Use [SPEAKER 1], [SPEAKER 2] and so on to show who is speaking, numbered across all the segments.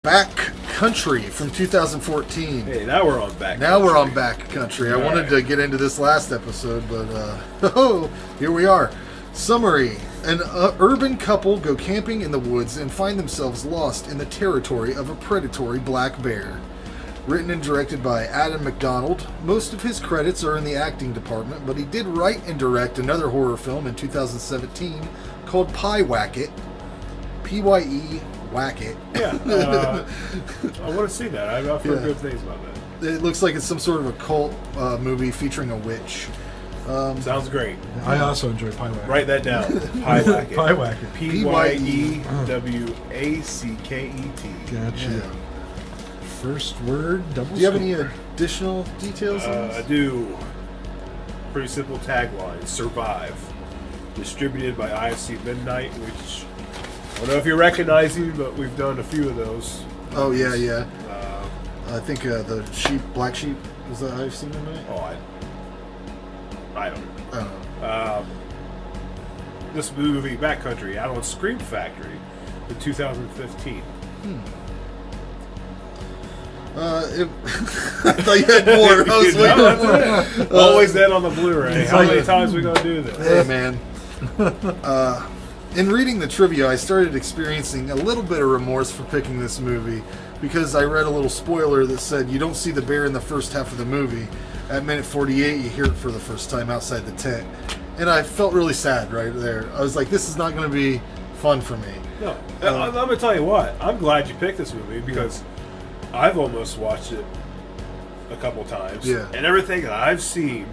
[SPEAKER 1] Backcountry from 2014.
[SPEAKER 2] Hey, now we're on Backcountry.
[SPEAKER 1] Now we're on Backcountry. I wanted to get into this last episode, but here we are. Summary. An urban couple go camping in the woods and find themselves lost in the territory of a predatory black bear. Written and directed by Adam MacDonald. Most of his credits are in the acting department, but he did write and direct another horror film in 2017 called Pie Whack-It. P-Y-E Whack-It.
[SPEAKER 2] Yeah. I want to see that. I've heard good things about that.
[SPEAKER 1] It looks like it's some sort of a cult movie featuring a witch.
[SPEAKER 2] Sounds great.
[SPEAKER 3] I also enjoy Pie Whack-It.
[SPEAKER 2] Write that down. Pie Whack-It.
[SPEAKER 3] Pie Whack-It.
[SPEAKER 2] P-Y-E-W-A-C-K-E-T.
[SPEAKER 3] Gotcha.
[SPEAKER 1] Yeah.
[SPEAKER 3] First word, double.
[SPEAKER 1] Do you have any additional details on this?
[SPEAKER 2] I do. Pretty simple tagline. Survive. Distributed by IFC Midnight, which I don't know if you're recognizing, but we've done a few of those.
[SPEAKER 1] Oh, yeah. I think the Black Sheep, was that IFC Midnight?
[SPEAKER 2] Oh, I don't know.
[SPEAKER 1] Oh.
[SPEAKER 2] This movie, Backcountry, out on Scream Factory in 2015.
[SPEAKER 1] I thought you had more. I was waiting.
[SPEAKER 2] Always that on the Blu-ray. How many times are we gonna do this?
[SPEAKER 1] Hey, man. In reading the trivia, I started experiencing a little bit of remorse for picking this movie because I read a little spoiler that said you don't see the bear in the first half of the movie. At minute 48, you hear it for the first time outside the tent. And I felt really sad right there. I was like, this is not going to be fun for me.
[SPEAKER 2] No, I'm going to tell you what. I'm glad you picked this movie because I've almost watched it a couple times.
[SPEAKER 1] Yeah.
[SPEAKER 2] And everything that I've seen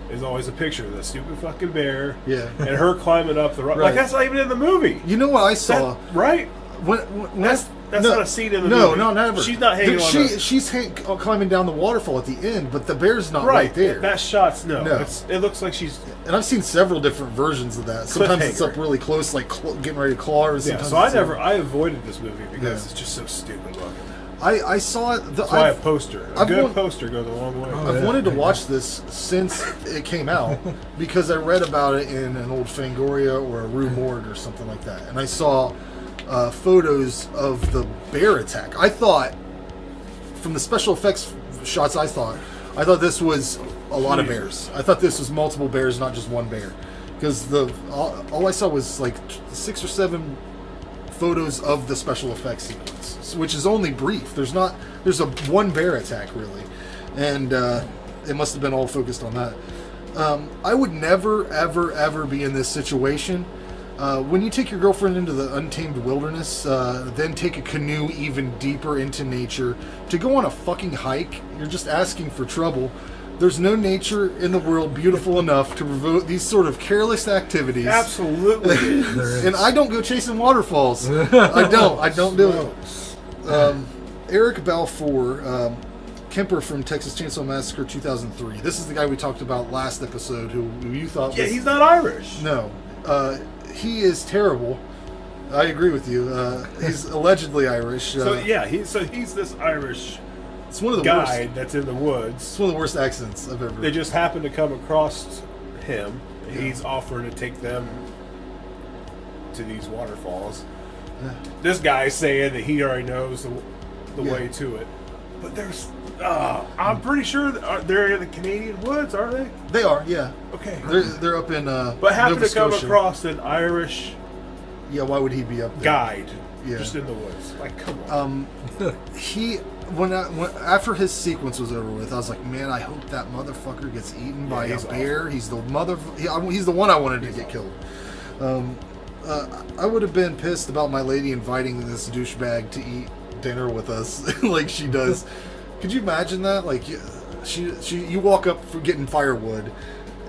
[SPEAKER 2] is always a picture of the stupid fucking bear.
[SPEAKER 1] Yeah.
[SPEAKER 2] And her climbing up the rock.
[SPEAKER 1] Right.
[SPEAKER 2] Like, that's not even in the movie.
[SPEAKER 1] You know what I saw?
[SPEAKER 2] Right? That's not a scene in the movie.
[SPEAKER 1] No, never.
[SPEAKER 2] She's not hanging on.
[SPEAKER 1] She's climbing down the waterfall at the end, but the bear's not right there.
[SPEAKER 2] That shot's no.
[SPEAKER 1] No.
[SPEAKER 2] It looks like she's.
[SPEAKER 1] And I've seen several different versions of that. Sometimes it's up really close, like getting ready to claw her.
[SPEAKER 2] Yeah, so I avoided this movie because it's just so stupid looking.
[SPEAKER 1] I saw it.
[SPEAKER 2] That's why a poster. A good poster goes a long way.
[SPEAKER 1] I've wanted to watch this since it came out because I read about it in an old Fangoria or a Rue Morgue or something like that, and I saw photos of the bear attack. I thought, from the special effects shots, I thought this was a lot of bears. I thought this was multiple bears, not just one bear, because all I saw was like 6 or 7 photos of the special effects sequence, which is only brief. There's a one bear attack really, and it must have been all focused on that. I would never ever be in this situation. When you take your girlfriend into the untamed wilderness, then take a canoe even deeper into nature to go on a fucking hike, you're just asking for trouble. There's no nature in the world beautiful enough to provoke these sort of careless activities.
[SPEAKER 2] Absolutely.
[SPEAKER 1] And I don't go chasing waterfalls. I don't do it. Eric Balfour, Kemper from Texas Chainsaw Massacre 2003. This is the guy we talked about last episode who you thought was...
[SPEAKER 2] he's not Irish.
[SPEAKER 1] No. He is terrible. I agree with you. He's allegedly Irish.
[SPEAKER 2] He's this Irish
[SPEAKER 1] it's one of the
[SPEAKER 2] guy
[SPEAKER 1] worst.
[SPEAKER 2] that's in the woods.
[SPEAKER 1] It's one of the worst accents I've ever.
[SPEAKER 2] They just happen to come across him. Yeah. He's offering to take them to these waterfalls. Yeah. This guy's saying that he already knows the way to it. But there's... I'm pretty sure they're in the Canadian woods, aren't they?
[SPEAKER 1] They are, yeah.
[SPEAKER 2] Okay.
[SPEAKER 1] They're up in
[SPEAKER 2] but happen to come across an Irish...
[SPEAKER 1] Yeah, why would he be up there?
[SPEAKER 2] Guide. Yeah. Just in the woods. Like, come on.
[SPEAKER 1] After his sequence was over with, I was like, man, I hope that motherfucker gets eaten by a bear. He's the he's the one I wanted to get killed. I would have been pissed about my lady inviting this douchebag to eat dinner with us like she does. Could you imagine that? Like, you walk up for getting firewood,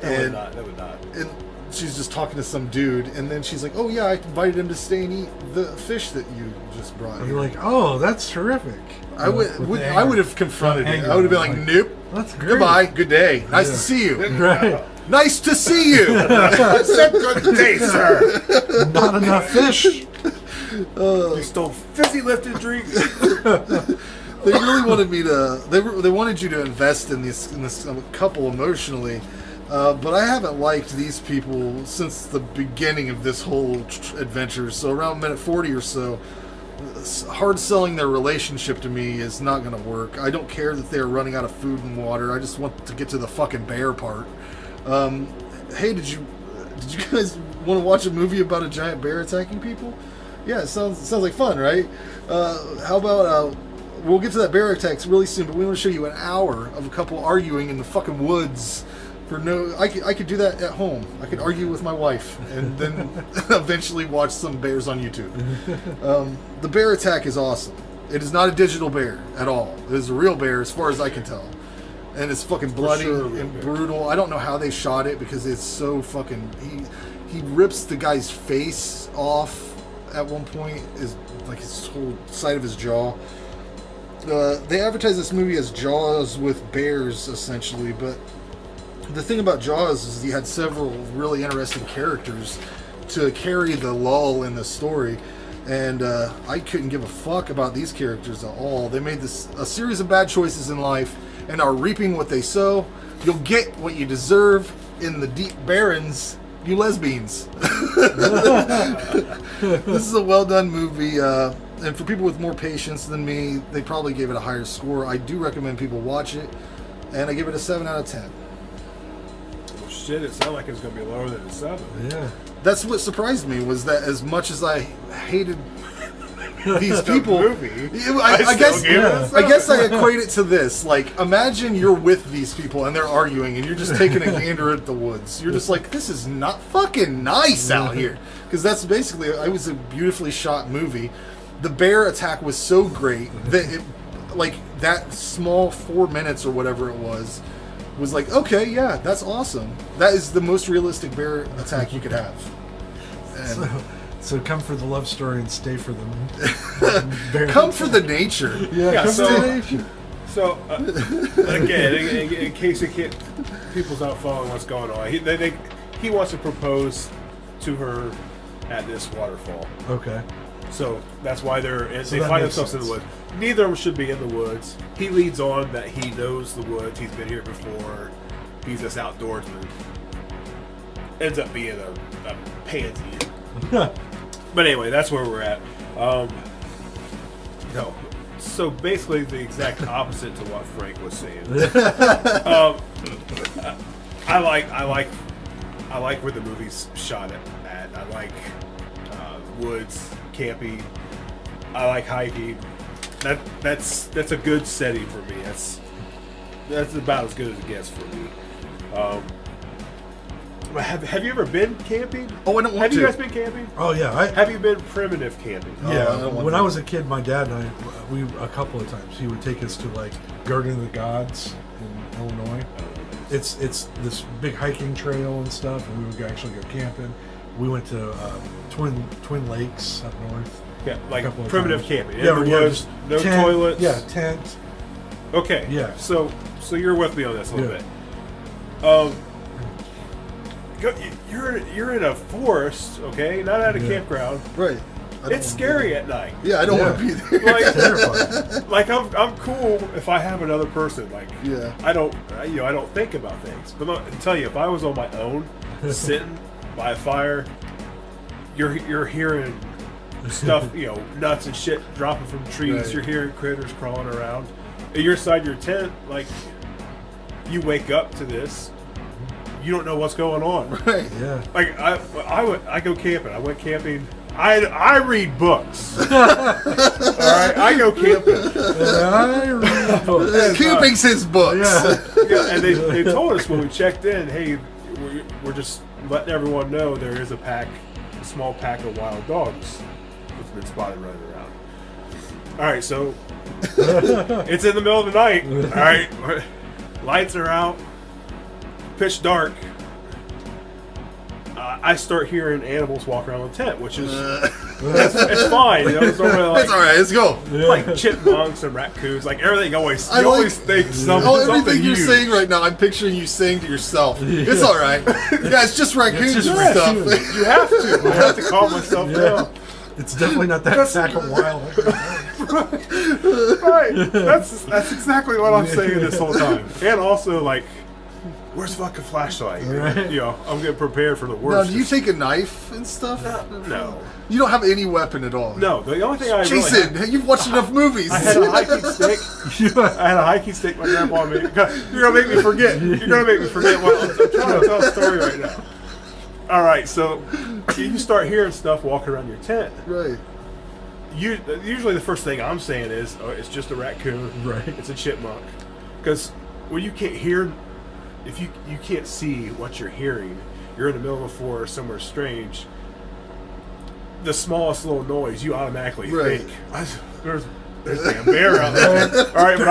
[SPEAKER 1] and
[SPEAKER 2] that would not.
[SPEAKER 1] And she's just talking to some dude, and then she's like, "Oh yeah, I invited him to stay and eat the fish that you just brought."
[SPEAKER 3] And you're like, "Oh, that's terrific."
[SPEAKER 1] I would have confronted it. I would have been like, "Nope,
[SPEAKER 3] that's great.
[SPEAKER 1] Goodbye, good day, nice to see you."
[SPEAKER 3] Right.
[SPEAKER 1] Nice to see you.
[SPEAKER 2] Said good day, sir.
[SPEAKER 3] Not enough fish.
[SPEAKER 2] You stole fizzy lifted drinks.
[SPEAKER 1] They really wanted me to. They wanted you to invest in this couple emotionally, but I haven't liked these people since the beginning of this whole adventure. So around minute 40 or so, hard selling their relationship to me is not going to work. I don't care that they're running out of food and water. I just want to get to the fucking bear part. Hey, did you guys want to watch a movie about a giant bear attacking people? Yeah, it sounds like fun, right? How about we'll get to that bear attacks really soon, but we want to show you an hour of a couple arguing in the fucking woods for no. I could do that at home. I could argue with my wife and then eventually watch some bears on YouTube. The bear attack is awesome. It is not a digital bear at all. It is a real bear, as far as I can tell. And it's fucking bloody and brutal. I don't know how they shot it because it's so fucking. He rips the guy's face off at one point, is like his whole side of his jaw. They advertise this movie as Jaws with bears, essentially, but the thing about Jaws is he had several really interesting characters to carry the lull in the story, and I couldn't give a fuck about these characters at all. They made a series of bad choices in life and are reaping what they sow. You'll get what you deserve in the deep barrens, you lesbians. This is a well done movie, and for people with more patience than me, they probably gave it a higher score. I do recommend people watch it, and I give it a 7 out of 10.
[SPEAKER 2] Well, shit, it sounded like it was going to be lower than a 7.
[SPEAKER 3] Yeah.
[SPEAKER 1] That's what surprised me, was that as much as I hated these people, I guess I equate it to this. Like, imagine you're with these people and they're arguing and you're just taking a gander at the woods. You're just like, this is not fucking nice out here. Because that's basically, it was a beautifully shot movie. The bear attack was so great that it, like, that small 4 minutes or whatever it was like, okay, yeah, that's awesome. That is the most realistic bear attack you could have. And
[SPEAKER 3] So come for the love story and stay for the bear.
[SPEAKER 1] Come for the nature.
[SPEAKER 3] Yeah, come
[SPEAKER 2] so-
[SPEAKER 3] for the nature.
[SPEAKER 2] So, again, in case people's not following what's going on, he wants to propose to her at this waterfall.
[SPEAKER 3] Okay.
[SPEAKER 2] So that's why they
[SPEAKER 3] that
[SPEAKER 2] find
[SPEAKER 3] makes
[SPEAKER 2] themselves in the
[SPEAKER 3] sense.
[SPEAKER 2] woods. Neither of them should be in the woods. He leads on that he knows the woods. He's been here before. He's this outdoorsman. Ends up being a pansy. But anyway, that's where we're at. No. So basically, the exact opposite to what Frank was saying. I like where the movie's shot at. I like woods, campy. I like hiking. That's a good setting for me. That's about as good as it gets for me. Have you ever been camping?
[SPEAKER 1] Oh, I don't want
[SPEAKER 2] Have
[SPEAKER 1] to.
[SPEAKER 2] you guys been camping?
[SPEAKER 3] Oh yeah.
[SPEAKER 2] Have you been primitive camping?
[SPEAKER 3] Yeah, when I was a kid, my dad and we a couple of times he would take us to like Garden of the Gods in Illinois. It's this big hiking trail and stuff, and we would actually go camping. We went to Twin Lakes up north.
[SPEAKER 2] Yeah, like
[SPEAKER 3] a couple of
[SPEAKER 2] primitive
[SPEAKER 3] times.
[SPEAKER 2] camping.
[SPEAKER 3] Yeah,
[SPEAKER 2] In the woods, no
[SPEAKER 3] tent,
[SPEAKER 2] toilets.
[SPEAKER 3] Yeah, tent.
[SPEAKER 2] Okay.
[SPEAKER 3] Yeah.
[SPEAKER 2] So you're with me on this a little
[SPEAKER 3] Yeah.
[SPEAKER 2] bit. You're in a forest, okay? Not at a campground.
[SPEAKER 1] Right.
[SPEAKER 2] It's scary at night.
[SPEAKER 1] Yeah, I don't want to be there.
[SPEAKER 2] Like,
[SPEAKER 3] Terrifying.
[SPEAKER 2] like I'm cool if I have another person. Like,
[SPEAKER 1] Yeah.
[SPEAKER 2] I don't think about things. But I'll tell you, if I was on my own, sitting by a fire, you're hearing stuff, nuts and shit dropping from trees.
[SPEAKER 1] Right.
[SPEAKER 2] You're hearing critters crawling around. And you're inside your tent, like, you wake up to this. You don't know what's going on.
[SPEAKER 1] Right.
[SPEAKER 3] Yeah.
[SPEAKER 2] Like I go camping. I went camping. I read books. All right, I go camping.
[SPEAKER 3] I read books.
[SPEAKER 1] Camping's his books.
[SPEAKER 3] Yeah.
[SPEAKER 2] Yeah, and they told us when we checked in, hey, we're just letting everyone know there is a small pack of wild dogs that's been spotted running around. All right, so it's in the middle of the night. All right, lights are out. Pitch dark. I start hearing animals walk around the tent, which is it's fine. It's normally
[SPEAKER 1] It's all right. Let's go.
[SPEAKER 2] like chipmunks and raccoons, like everything. Always
[SPEAKER 1] I
[SPEAKER 2] you
[SPEAKER 1] like-
[SPEAKER 2] always think something.
[SPEAKER 1] Everything you're
[SPEAKER 2] huge.
[SPEAKER 1] saying right now, I'm picturing you saying to yourself, "It's all right. Yeah, it's just raccoons
[SPEAKER 3] It's just
[SPEAKER 1] and stuff."
[SPEAKER 3] raccoons.
[SPEAKER 2] You have to. I have to calm myself down.
[SPEAKER 3] It's definitely not that sack of wild.
[SPEAKER 2] Right. That's exactly what I'm saying this whole time. And also, like, where's the fucking flashlight?
[SPEAKER 3] Right.
[SPEAKER 2] You know, I'm getting prepared for the
[SPEAKER 1] Now,
[SPEAKER 2] worst.
[SPEAKER 1] do you take a knife and stuff?
[SPEAKER 2] No.
[SPEAKER 1] You don't have any weapon at all.
[SPEAKER 2] No, the only thing I
[SPEAKER 1] Jason,
[SPEAKER 2] really
[SPEAKER 1] you've watched enough movies.
[SPEAKER 2] I had a hiking stick. I had a hiking stick my grandpa made. You're gonna make me forget. You're gonna make me forget what I'm trying to tell a story right now. All right, so you start hearing stuff walking around your tent.
[SPEAKER 1] Right.
[SPEAKER 2] Usually the first thing I'm saying is, oh, it's just a raccoon.
[SPEAKER 3] Right.
[SPEAKER 2] It's a chipmunk. Because when you can't hear, if you can't see what you're hearing, you're in the middle of a forest somewhere strange. The smallest little noise, you automatically think, there's a damn bear out there. All right, but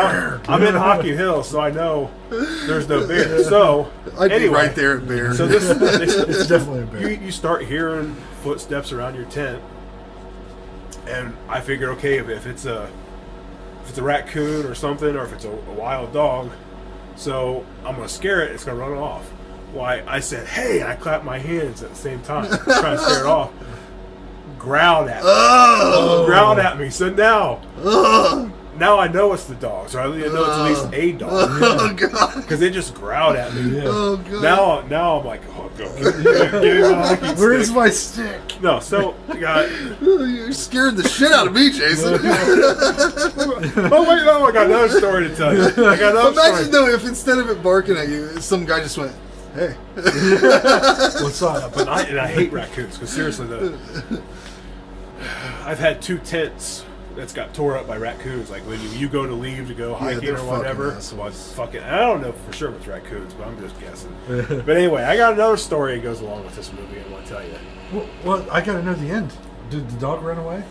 [SPEAKER 2] I'm in Hockey Hill, so I know there's no bear. So
[SPEAKER 1] I'd
[SPEAKER 2] anyway,
[SPEAKER 1] be right there at bear.
[SPEAKER 2] So this
[SPEAKER 3] It's definitely a bear.
[SPEAKER 2] you start hearing footsteps around your tent, and I figure, okay, if it's a raccoon or something, or if it's a wild dog, so I'm gonna scare it. It's gonna run off. Why? I said, hey, and I clapped my hands at the same time, trying to scare it off. Growled at me. Growled at me. So now I know it's the dog. So I know it's at least a dog.
[SPEAKER 1] Oh, God.
[SPEAKER 2] Because they just growled at me.
[SPEAKER 3] Yeah.
[SPEAKER 1] Oh, God.
[SPEAKER 2] Now I'm like, oh, give me my hiking
[SPEAKER 3] Where's
[SPEAKER 2] stick.
[SPEAKER 3] my stick?
[SPEAKER 2] No, so
[SPEAKER 1] You scared the shit out of me, Jason.
[SPEAKER 2] oh wait, no, I got another story to tell you. I got another
[SPEAKER 1] Imagine,
[SPEAKER 2] story.
[SPEAKER 1] though, if instead of it barking at you, some guy just went, hey.
[SPEAKER 3] What's up?
[SPEAKER 2] But I hate raccoons because seriously, I've had 2 tents that's got tore up by raccoons. Like when you go to leave to go hiking
[SPEAKER 1] they're
[SPEAKER 2] or whatever.
[SPEAKER 1] fucking assholes.
[SPEAKER 2] Well, it's fucking. I don't know for sure if it's raccoons, but I'm just guessing. But anyway, I got another story that goes along with this movie. I want to tell you.
[SPEAKER 3] Well, I gotta know the end. Did the dog run away?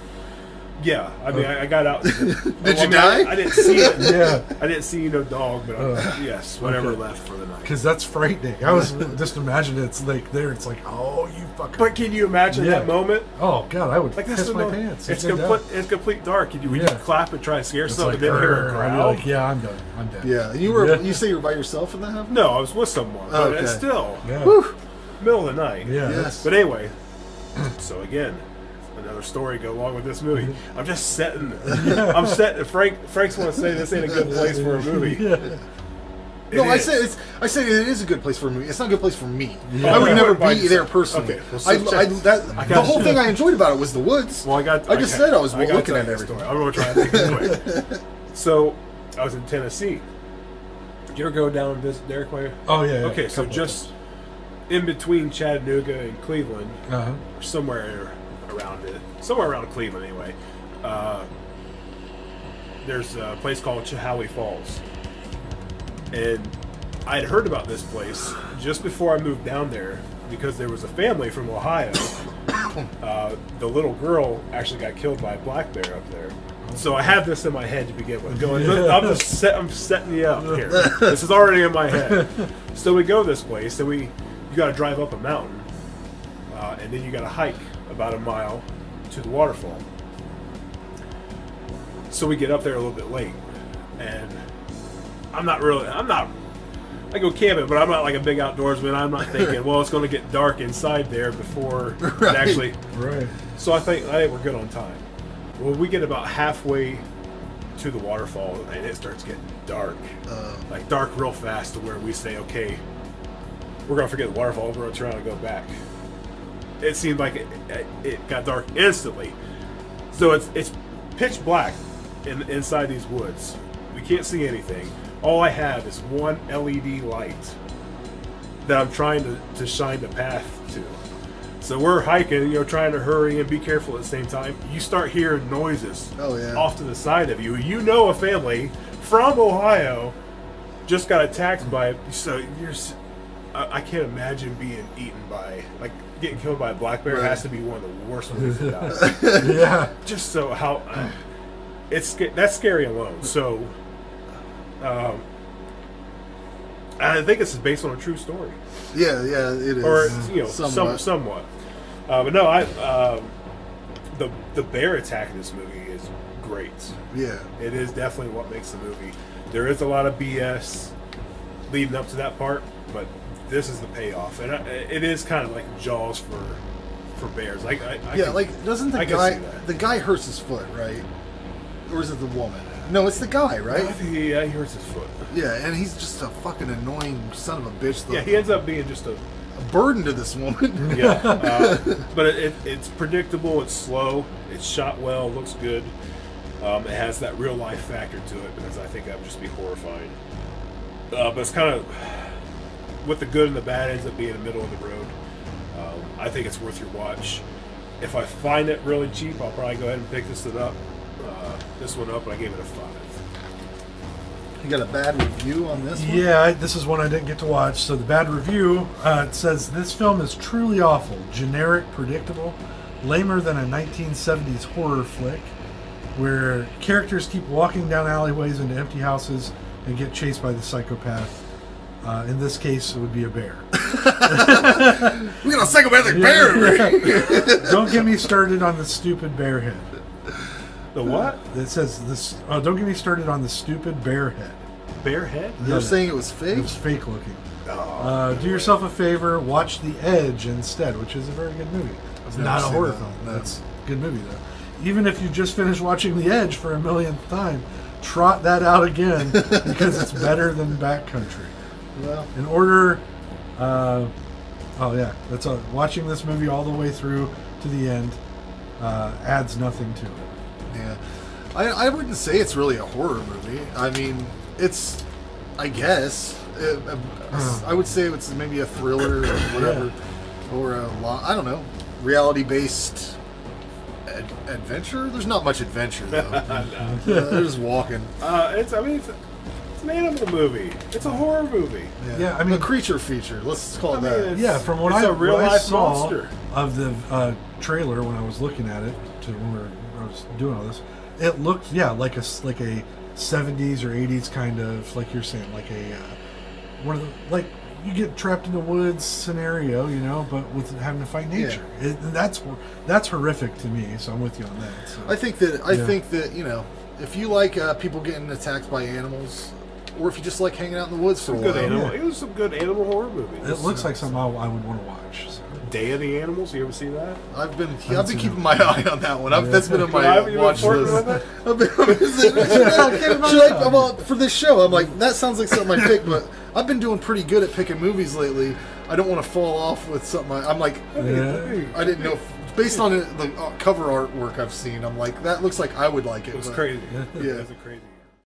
[SPEAKER 2] Yeah, I mean, I got out.
[SPEAKER 1] Did you die?
[SPEAKER 2] I didn't see it.
[SPEAKER 3] Yeah.
[SPEAKER 2] I didn't see no dog, but yes, whatever left for the night.
[SPEAKER 3] Because that's frightening. I was just imagining it's like there. It's like, oh, you fucker.
[SPEAKER 2] But can you imagine that moment?
[SPEAKER 3] Oh God, I would
[SPEAKER 2] Like
[SPEAKER 3] piss my
[SPEAKER 2] moment.
[SPEAKER 3] pants.
[SPEAKER 2] It's
[SPEAKER 3] no
[SPEAKER 2] complete.
[SPEAKER 3] doubt.
[SPEAKER 2] It's complete dark. You clap and try and scare
[SPEAKER 3] It's
[SPEAKER 2] something,
[SPEAKER 3] like,
[SPEAKER 2] then hear a
[SPEAKER 3] "Grr," I'd be
[SPEAKER 2] growl.
[SPEAKER 3] like, yeah, I'm done. I'm dead.
[SPEAKER 1] Yeah, and you say you were by yourself in that house?
[SPEAKER 2] No, I was with someone, but
[SPEAKER 1] Okay.
[SPEAKER 2] it's still
[SPEAKER 3] Yeah.
[SPEAKER 2] middle of the night.
[SPEAKER 3] Yeah.
[SPEAKER 1] Yes.
[SPEAKER 2] But anyway, so again, another story go along with this movie. I'm just setting. I'm setting. Frank's want to say this ain't a good place for a movie.
[SPEAKER 3] Yeah.
[SPEAKER 1] No,
[SPEAKER 2] It
[SPEAKER 1] I
[SPEAKER 2] is.
[SPEAKER 1] said it is a good place for a movie. It's not a good place for me.
[SPEAKER 3] Yeah.
[SPEAKER 1] I would
[SPEAKER 2] Okay,
[SPEAKER 1] never
[SPEAKER 2] by
[SPEAKER 1] be
[SPEAKER 2] yourself.
[SPEAKER 1] there personally.
[SPEAKER 2] Okay, well, so
[SPEAKER 1] I
[SPEAKER 2] check-
[SPEAKER 1] the whole thing I enjoyed about it was the woods.
[SPEAKER 2] Well, I
[SPEAKER 1] just said I was
[SPEAKER 2] gotta
[SPEAKER 1] looking
[SPEAKER 2] tell
[SPEAKER 1] at
[SPEAKER 2] you a
[SPEAKER 1] everything.
[SPEAKER 2] story. I'm going to try and make it quick. So, I was in Tennessee. Did you ever go down and visit Derek Way?
[SPEAKER 3] Oh yeah.
[SPEAKER 2] Okay, so just in between Chattanooga and Cleveland,
[SPEAKER 3] Uh-huh.
[SPEAKER 2] somewhere around Cleveland anyway, there's a place called Chapleau Falls. And I'd heard about this place just before I moved down there because there was a family from Ohio. The little girl actually got killed by a black bear up there. So I have this in my head to begin with. I'm setting you up here. This is already in my head. So we go this place, and you got to drive up a mountain, and then you got to hike about a mile to the waterfall. So we get up there a little bit late, and I go camping, but I'm not like a big outdoorsman. I'm not thinking, well, it's going to get dark inside there before it actually.
[SPEAKER 3] Right.
[SPEAKER 2] So I think we're good on time. Well, we get about halfway to the waterfall, and it starts getting dark, like dark real fast, to where we say, okay, we're going to forget the waterfall. We're going to turn around and go back. It seemed like it got dark instantly. So it's pitch black inside these woods. We can't see anything. All I have is one LED light that I'm trying to shine the path to. So we're hiking, trying to hurry and be careful at the same time. You start hearing noises off to the side of you. You know a family from Ohio just got attacked by. So I can't imagine being eaten by, like, getting killed by a black bear. Has to be one of the worst ones to die.
[SPEAKER 3] Yeah.
[SPEAKER 2] Just so how that's scary alone. So I think this is based on a true story.
[SPEAKER 1] Yeah, it is.
[SPEAKER 2] Or somewhat. But no, the bear attack in this movie is great.
[SPEAKER 1] Yeah.
[SPEAKER 2] It is definitely what makes the movie. There is a lot of BS leading up to that part, but this is the payoff, and it is kind of like Jaws for bears. Doesn't
[SPEAKER 1] the
[SPEAKER 2] I can
[SPEAKER 1] guy
[SPEAKER 2] see that.
[SPEAKER 1] the guy hurts his foot, right? Or is it the woman? No, it's the guy,
[SPEAKER 2] I
[SPEAKER 1] right?
[SPEAKER 2] think he hurts his foot.
[SPEAKER 1] Yeah, and he's just a fucking annoying son of a bitch.
[SPEAKER 2] Yeah, he ends up being just a
[SPEAKER 1] burden to this woman.
[SPEAKER 2] yeah. But it's predictable. It's slow. It's shot well. Looks good. It has that real life factor to it because I think that would just be horrifying. But it's kind of with the good and the bad ends up being in the middle of the road. I think it's worth your watch. If I find it really cheap, I'll probably go ahead and pick this one up. And I gave it a 5.
[SPEAKER 1] You got a bad review on this one?
[SPEAKER 3] Yeah, this is one I didn't get to watch. So the bad review, it says, this film is truly awful, generic, predictable, lamer than a 1970s horror flick, where characters keep walking down alleyways into empty houses and get chased by the psychopath. In this case, it would be a bear.
[SPEAKER 1] We got a psychopathic bear!
[SPEAKER 3] Don't get me started on the stupid bear head.
[SPEAKER 2] The what?
[SPEAKER 3] It says this. Oh, don't get me started on the stupid bear head.
[SPEAKER 2] Bear head?
[SPEAKER 1] You're saying it was fake?
[SPEAKER 3] It was fake looking. Do yourself a favor, watch The Edge instead, which is a very good movie. It's
[SPEAKER 1] never
[SPEAKER 3] not a
[SPEAKER 1] seen
[SPEAKER 3] horror
[SPEAKER 1] that.
[SPEAKER 3] film.
[SPEAKER 1] No.
[SPEAKER 3] That's a good movie, though. Even if you just finished watching The Edge for a millionth time, trot that out again because it's better than Backcountry.
[SPEAKER 1] Well,
[SPEAKER 3] In order, that's all. Watching this movie all the way through to the end adds nothing to it.
[SPEAKER 1] yeah. I wouldn't say it's really a horror movie. I mean, it's, I guess, I would say it's maybe a thriller or whatever, or I don't know, reality-based adventure. There's not much adventure though. They're just walking.
[SPEAKER 2] It's an animal movie. It's a horror movie.
[SPEAKER 3] Yeah, I mean,
[SPEAKER 1] a creature feature. Let's call it that.
[SPEAKER 3] Yeah, from what
[SPEAKER 2] It's
[SPEAKER 3] I,
[SPEAKER 2] a real
[SPEAKER 3] what I
[SPEAKER 2] life
[SPEAKER 3] saw
[SPEAKER 2] monster.
[SPEAKER 3] of the trailer when I was looking at it, I was doing all this, it looked like a 70s or 80s kind of, like you're saying, like a one of the, like you get trapped in the woods scenario, but with having to fight nature. That's horrific to me. So I'm with you on that. So.
[SPEAKER 1] I think that if you like people getting attacked by animals, or if you just like hanging out in the woods for a while.
[SPEAKER 2] It was some good animal horror movies.
[SPEAKER 3] It looks like something I would want to watch. So.
[SPEAKER 2] Day of the Animals. You ever see that?
[SPEAKER 1] I've been keeping my eye on that one. That's been on my
[SPEAKER 2] Have you been
[SPEAKER 1] watch
[SPEAKER 2] flirting
[SPEAKER 1] list.
[SPEAKER 2] with it?
[SPEAKER 1] Well, for this show, I'm like, that sounds like something I pick, but I've been doing pretty good at picking movies lately. I don't want to fall off with something. I'm like,
[SPEAKER 3] Yeah.
[SPEAKER 1] I didn't know. Based on the cover artwork I've seen, I'm like, that looks like I would like it.
[SPEAKER 2] It was
[SPEAKER 1] but-
[SPEAKER 2] crazy.
[SPEAKER 1] Yeah.
[SPEAKER 2] It was a crazy.